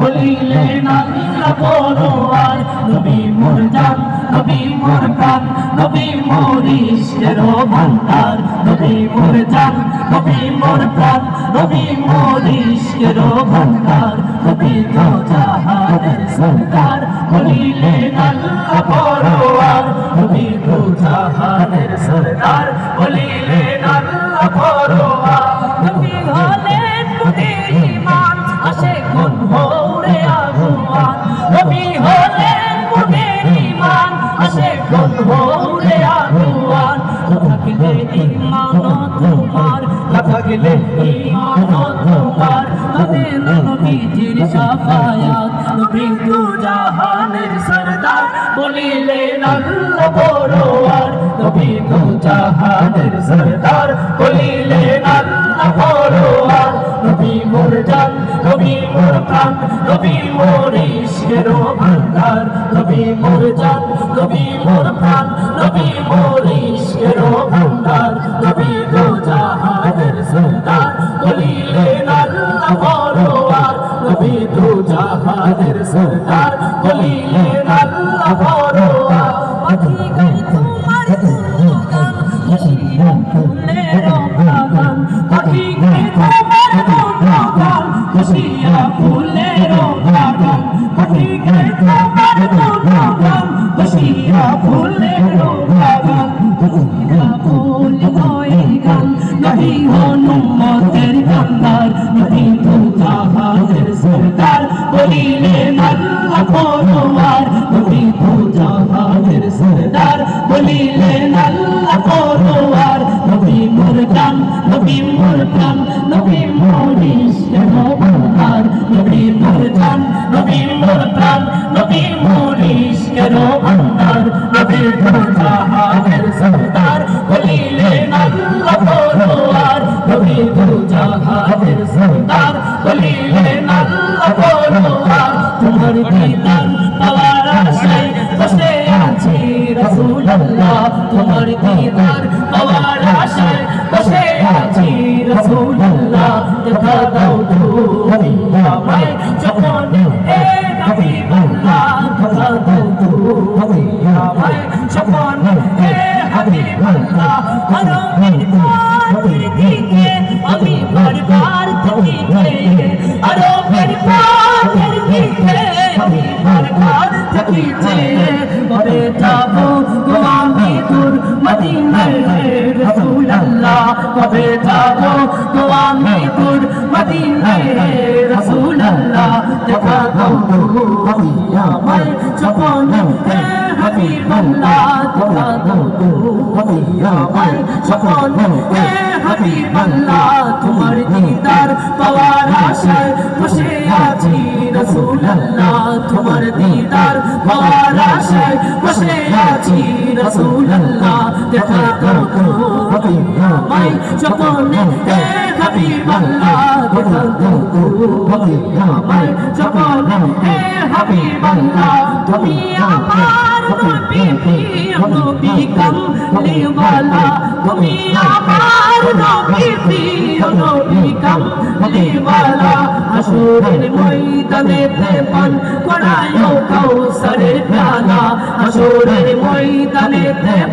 বলিলেন আল্লাহ পরোয়ার নবী মোর জান নবী মোর প্রাণ নবী মোর ইশকের ভান্ডার নবী মোর জান নবী মোর প্রাণ নবী মোর ইশকের ভান্ডার নবী তো জাহানের সরদার বলিলেন আল্লাহ পরোয়ার নবী তো জাহানের সরদার বলিলেন আল্লাহ পরোয়ার নবী হলেন মুদের ঈমান আসে কোন ভোরে আগুয়ান নবী হলেন মুদের ঈমান আসে কোন ভোরে আগুয়ান থাকলে ঈমান তোমার থাকলে ঈমান তোমার নবীর নবীজির শাফায়াত নবী তো জাহানের সরদার বলিলেন আল্লাহ পরোয়ার নবী তো জাহানের সরদার বলিলেন আল্লাহ পরোয়ার নবী মোর জান নবী মোর প্রাণ নবী মোর ইশকের ভান্ডার নবী মোর জান নবী মোর প্রাণ নবী মোর ইশকের ভান্ডার নবী তো জাহানের সরদার বলিলেন আল্লাহ পরোয়ার নবী তো জাহানের সরদার বলিলেন আল্লাহ পরোয়ার পাখি গাই তোমার গুণগান খুশিয়া ফুলের বাগান পাখি গাই তোমার গুণগান খুশিয়া ফুলের বাগান পাখি গাই তোমার গুণগান খুশিয়া ফুলের বাগান খুশিয়া ফুল গয়ে গান নবী হনুমতের কান্দার নবী তো জাহানের সরদার বলিলেন আল্লাহ পরোয়ার নবী তো জাহানের সরদার বলিলেন আল্লাহ পরোয়ার নবী মোর জান নবী মোর প্রাণ নবী মোর ইশকের ভান্ডার নবী মোর জান নবী মোর প্রাণ নবী মোর ইশকের ভান্ডার নবী তো জাহানের সরদার বলিলেন আল্লাহ পরোয়ার নবী তো জাহানের সরদার বলিলেন আল্লাহ পরোয়ার তোমার দিদার পাওয়ার আশায় বসে আছি রাসূলুল্লাহ তোমার দিদার পাওয়ার আশায় বসে আছি রাসূলুল্লাহ দেখা দাও তুমি আমায় যখন হে হাবিবাল্লাহ দেখা দাও তুমি আমায় যখন হে হাবিবাল্লাহ আরবির পাখির দিকে আমি বারবার থাকিতে আরবির পাখির দিকে আমি বারবার থাকিতে কবে যাব গো আমি তোর মদিনায় রাসূলুল্লাহ কবে যাব গো আমি তোর মদিনায় রাসূলুল্লাহ দেখা দাও তুমি আমায় যখন হে হাবিবাল্লাহ দেখা দাও তুমি আমায় যখন হে হাবিবাল্লাহ তোমার দিদার পাওয়ার আশায় বসে আছি রাসূলুল্লাহ তোমার দিদার পাওয়ার আশায় বসে আছি রাসূলুল্লাহ দেখা দাও তুমি আমায় যখন হে হাবিবাল্লাহ দেখা দাও তুমি আমায় যখন হে হাবিবাল্লাহ তুমি আমার নবী নবী কামলিওয়ালা তুমি আমার নবী নবী কামলিওয়ালা হাসরের ময়দানে পান করায়ো কাউসারের প্যালা হাসরের ময়দানে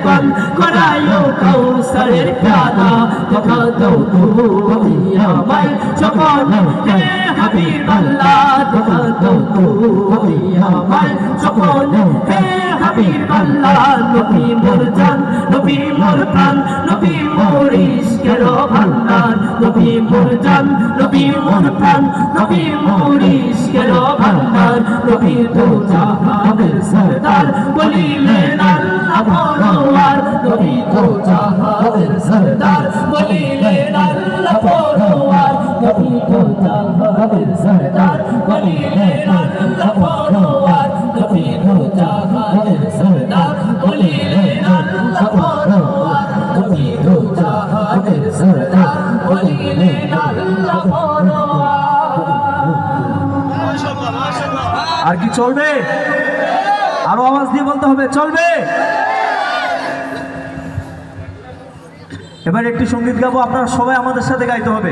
পান করায়ো কাউসারের প্যালা দেখা দাও তুমি আমায় যখন হে হাবিবাল্লাহ দেখা দাও তুমি আমায় যখন হে হাবিবাল্লাহ নবী মোর জান নবী মোর প্রাণ নবী মোর ইশকের ভান্ডার নবী মোর জান নবী মোর প্রাণ নবী মোর ইশকের ভান্ডার নবী তো জাহানের সরদার বলিলেন আল্লাহ পরোয়ার নবী তো জাহানের সরদার বলিলেন আল্লাহ পরোয়ার নবী তো জাহানের সরদার বলিলেন আল্লাহ পরোয়ার নবী তো জাহানের সরদার বলিলেন আল্লাহ পরোয়ার নবী তো জাহানের সরদার বলিলেন আল্লাহ পরোয়ার। আর কি চলবে? আরো আওয়াজ দিয়ে বলতে হবে, চলবে। এবার একটি সঙ্গীত গাবো, আপনারা সবাই আমাদের সাথে গাইতে হবে।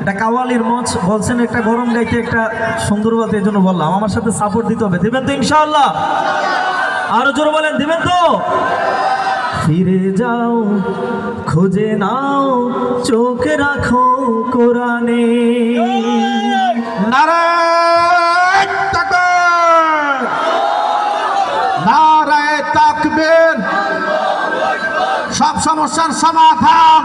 এটা কাওয়ালির মঞ্চ বলছেন একটা গরম গাইতে একটা সুন্দর বলতে, এই জন্য বললাম আমার সাথে সাপোর্ট দিতে হবে। দিবেন তো ইনশাআল্লাহ? আরো জোরে বলেন, দিবেন তো? ফিরে যাও, খুঁজে নাও, চোখ রাখো কোরআনে। নারায়ে তাকবীর, নারায়ে তাকবীর। সব সমস্যার সমাধান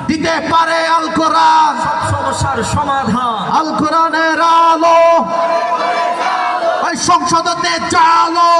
দিতে পারে আল কোরআন। সমস্যার সমাধান আল কোরআনের আলো, ওই সংসদে জালো।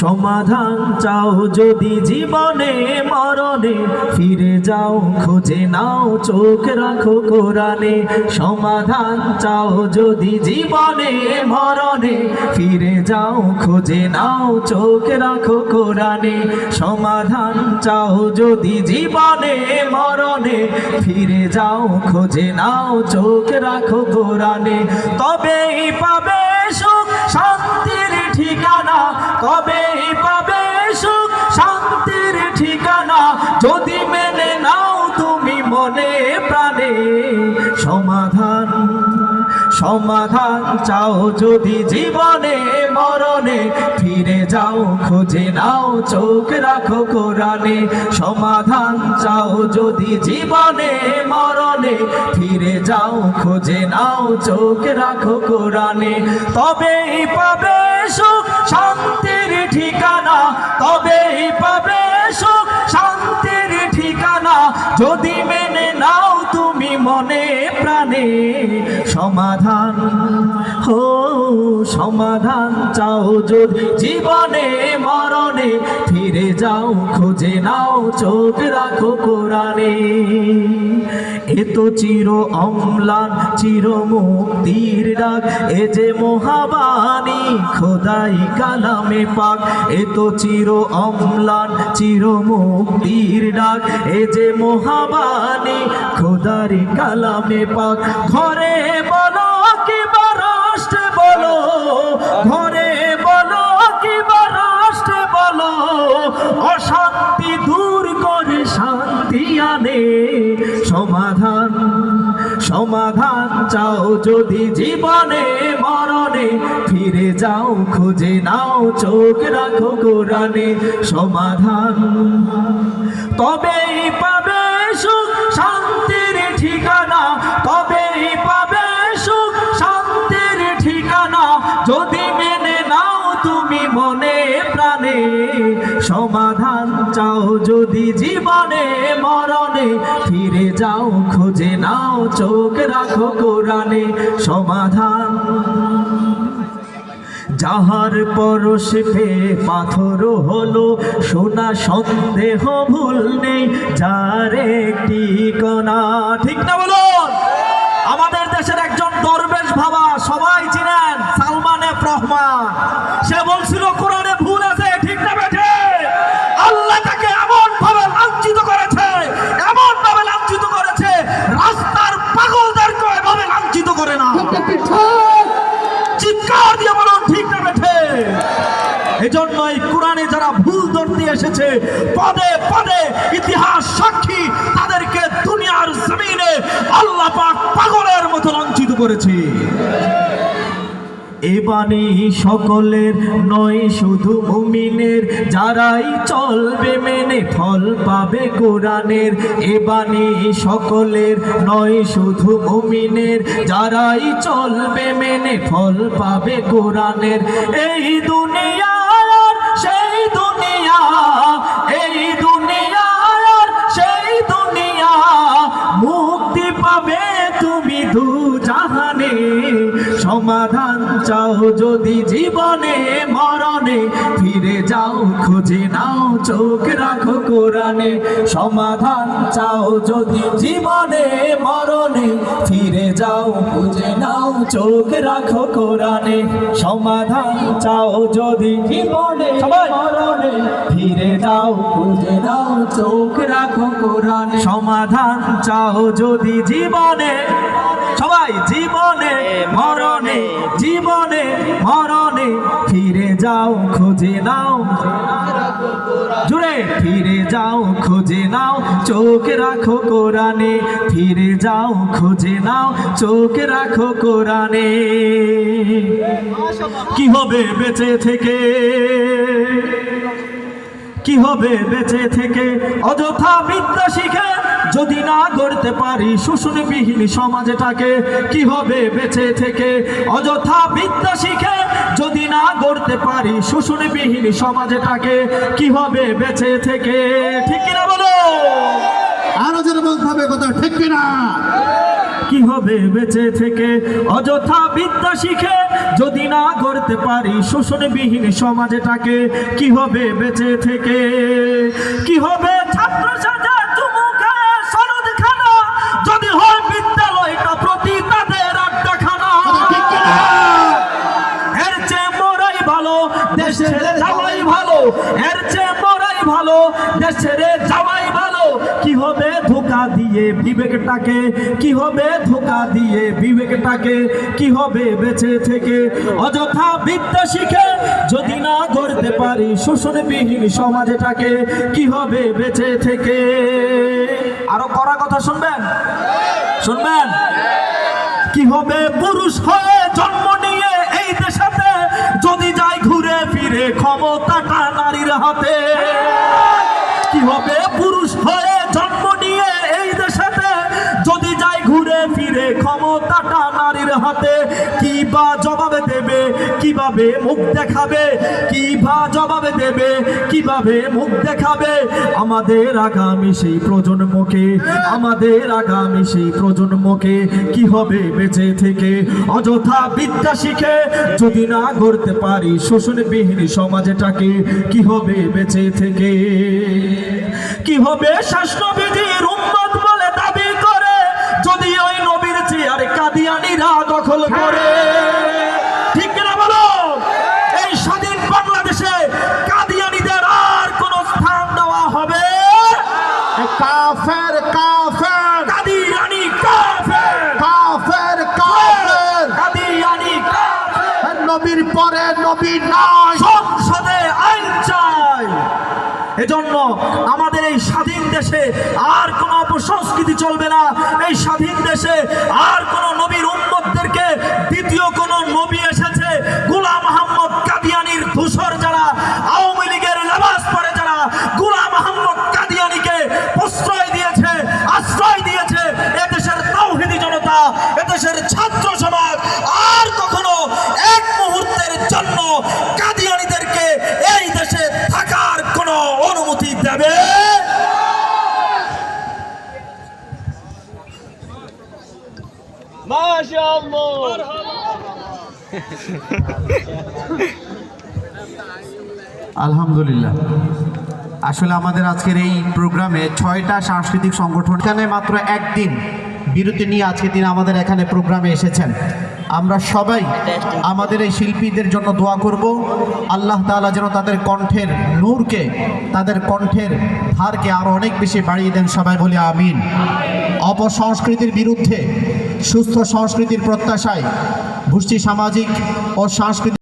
সমাধান চাও যদি জীবনে মরণে, ফিরে যাও, খুঁজে নাও, চোখ রাখো কোরআনে। সমাধান চাও যদি জীবনে মরণে, ফিরে যাও, খুঁজে নাও, চোখ রাখো কোরআনে। সমাধান চাও যদি জীবনে মরণে, ফিরে যাও, খুঁজে নাও, চোখ রাখো কোরআনে। তবেই পাবে সুখ শান্তির ঠিকানা, তবেই পাবে সুখ শান্তির ঠিকানা, যদি মেনে নাও তুমি মনে প্রাণে। সমাধান সমাধান চাও যদি জীবনে মরণে, ফিরে যাও, খুঁজে নাও, চোখ রাখো কোরআনে। সমাধান চাও যদি জীবনে মরণে, ফিরে যাও, খুঁজে নাও, চোখ রাখো কোরআনে। তবেই পাবে সুখ শান্তির ঠিকানা, তবেই পাবে সুখ শান্তির ঠিকানা, যদি মেনে নাও তুমি মনে প্রাণে। সমাধান সমাধান চাও যদি জীবনে মরণে, ফিরে যাও, খুঁজে নাও, চোখ রাখো কোরআনে। এ তো চির অম্লান চির মুক্তির ডাক, এ যে মহাবাণী খোদাই কালামে পাক। এ তো চির অম্লান চির মুক্তির ডাক, এ যে মহাবাণী খোদারি কালামে পাক। ঘরে বলো কিংবা রাষ্ট্রে বলো, ঘরে বলো কিংবা রাষ্ট্রে বলো, অশান্তি দূর করে শান্তি আনে। সমাধান সমাধান চাও যদি জীবনে মরণে, ফিরে যাও, খুঁজে নাও, চোখ রাখো কোরআনে। সমাধান তবেই পাবে সুখ শান্তির ঠিকানা, তবেই পাবে সুখ শান্তির ঠিকানা, যদি মেনে নাও তুমি মনে প্রাণে। সমাধান চাও যদি জীবনে মরণে, ফিরে যাও, খুঁজে নাও, চোখ রাখো কোরআনে। সমাধান যাহার পরশে পেয়ে পাথর হলো সোনা, সন্দেহ ভুল নেই যার একটি কণা। ঠিক না বলুন? আমাদের দেশের একজন দরবেশ বাবা সবাই চিনেন, সালমান এফ রহমান। সে বলছিল কোরআনে ভুল আছে, ঠিক না বেঠে? আল্লাহ তাকে এমন ভাবে লাঞ্ছিত করেছে, এমন ভাবে লাঞ্ছিত করেছে, রাস্তার পাগলদেরকে এভাবে লাঞ্ছিত করে না। চিৎকার দিয়ে বলুন ঠিক না বেঠে? এজন্যই কোরআনে যারা ভুল ধরতে এসেছে, পদে পদে ইতিহাস সাক্ষী, তাদেরকে দুনিয়ার জমিনে আল্লাহ পাক পাগলের মতো লাঞ্ছিত করেছে। এ বাণী সকলের নয় শুধু মুমিনের, যারাই চলবে মেনে ফল পাবে কোরআনের। এ বাণী সকলের নয় শুধু মুমিনের, যারাই চলবে মেনে ফল পাবে কোরআনের। এই দুনিয়া আর সেই দুনিয়া, এই দুনিয়া আর সেই দুনিয়া, মুক্তি পাবে তুমি দু জাহানে। সমাধান চাও যদি জীবনে মরণে, ফিরে যাও, খুঁজে নাও, চোখ রাখো কোরআনে। সমাধান চাও যদি জীবনে মরণে, ফিরে যাও, খুঁজে নাও, চোখ রাখো কোরআনে। সমাধান চাও যদি জীবনে মরণে, ফিরে যাও, খুঁজে নাও, চোখ রাখো কোরআনে। সমাধান চাও যদি জীবনে, সবাই জীবনে মরণে, জীবন জীবনে মরণে ফিরে যাও খুঁজে নাও, জুড়ে ফিরে যাও খুঁজে নাও, চোখ রাখো কোরআনে, ফিরে যাও খুঁজে নাও, চোখ রাখো কোরআনে। কি হবে বেঁচে থেকে, কি হবে বেঁচে থেকে অযথা বিদ্যা শিখে যদি না গড়তে পারি শোষণবিহীন সমাজটাকে? কি হবে বেঁচে থেকে অযথা বিদ্যা শিখে যদি না গড়তে পারি শোষণবিহীন সমাজটাকে? কি হবে বেঁচে থেকে? ঠিক কিনা বলো? আরো জোরে বলতে হবে কথা, ঠিক কিনা? কি হবে বেঁচে থেকে অযথা বিদ্যা শিখে যদি না গড়তে পারি শোষণবিহীন সমাজটাকে? কি হবে বেঁচে থেকে? কি হবে ছাত্র সাজা চুমুকে সনদ খানা যদি হয় বিদ্যালয়টা প্রতি তাদের আড্ডাখানা? ঠিক কিনা? এর চেয়ে মরাই ভালো, দেশ ছেড়ে যাওয়াই ভালো, এর চেয়ে মরাই ভালো, দেশ ছেড়ে যাওয়াই ভালো। কি হবে ধোঁকা দিয়ে বিবেকটাকে, কি হবে ধোঁকা দিয়ে বিবেকটাকে? কি হবে বেঁচে থেকে অযথা বিদ্যা শিখে যদি না গড়তে পারি শোষণবিহীন সমাজটাকে? কি হবে বেঁচে থেকে? আরো কড়া কথা শুনবেন, শুনবেন? কি হবে পুরুষ হয়ে জন্ম নিয়ে এই দেশেতে যদি যাই ঘুরে ফিরে ক্ষমতাটা নারীর হাতে? কি হবে পুরুষ হয়ে জন্ম নিয়ে এই দেশেতে যদি যাই ঘুরে ফিরে ক্ষমতাটা নারীর হাতে? কি বা জবাব দেবে, কিভাবে মুখ দেখাবে, কি বা জবাব দেবে, কিভাবে মুখ দেখাবে আমাদের আগামী সেই প্রজন্মকে, আমাদের আগামী সেই প্রজন্মকে? কি হবে বেঁচে থেকে অযথা বিদ্যা শিখে যদি না গড়তে পারি শোষণবিহীন সমাজটাকে? কি হবে বেঁচে থেকে? কি হবে শাসনবিধির উম্মত বলে দাবি করে যদি ওই নবীর চেয়ার কাদিয়ানীরা দখল করে? ঠিক কিনা বলো? এই স্বাধীন বাংলাদেশে কাদিয়ানীদের আর কোন স্থান দেওয়া হবে? কাফের কাফের কাদিয়ানী কাফের, কাফের কাফের, কাদিয়ানী কাফের। নবীর পরে নবী নাই। সংসদে আইন চাই। এজন্য আমাদের এই স্বাধীন দেশে আর কোনো অপসংস্কৃতি চলবে না। এই স্বাধীন দেশে আর কোনো নবীর উম্মতদেরকে দ্বিতীয় কোনো নবী এসেছে গোলাম মোহাম্মদ কাদিয়ানীর ধূসর যারা আওয়ামী লীগের লেবাস পরে যারা গোলাম মোহাম্মদ কাদিয়ানীকে প্রশ্রয় দিয়েছে, আশ্রয় দিয়েছে এদেশের তাওহীদি জনতা, এদেশের ছাত্র সমাজ আর কখনো এক মুহূর্তের জন্য কাদিয়ানীদেরকে এই দেশে থাকার কোনো অনুমতি দেবে? আলহামদুলিল্লাহ। আসলে আমাদের আজকের এই প্রোগ্রামে 6টা সাংস্কৃতিক সংগঠন এখানে মাত্র একদিন বিরতি নিয়ে আজকে দিন আমাদের এখানে প্রোগ্রামে এসেছেন। আমরা সবাই আমাদের এই শিল্পীদের জন্য দোয়া করব, আল্লাহ তাআলা যেন তাদের কণ্ঠের নূরকে, তাদের কণ্ঠের ধারকে আরো অনেক বেশি বাড়িয়ে দেন। সবাই বলি আমিন। অপসংস্কৃতির বিরুদ্ধে সুস্থ সংস্কৃতির প্রত্যাশায় গোষ্ঠী সামাজিক ও সাংস্কৃতিক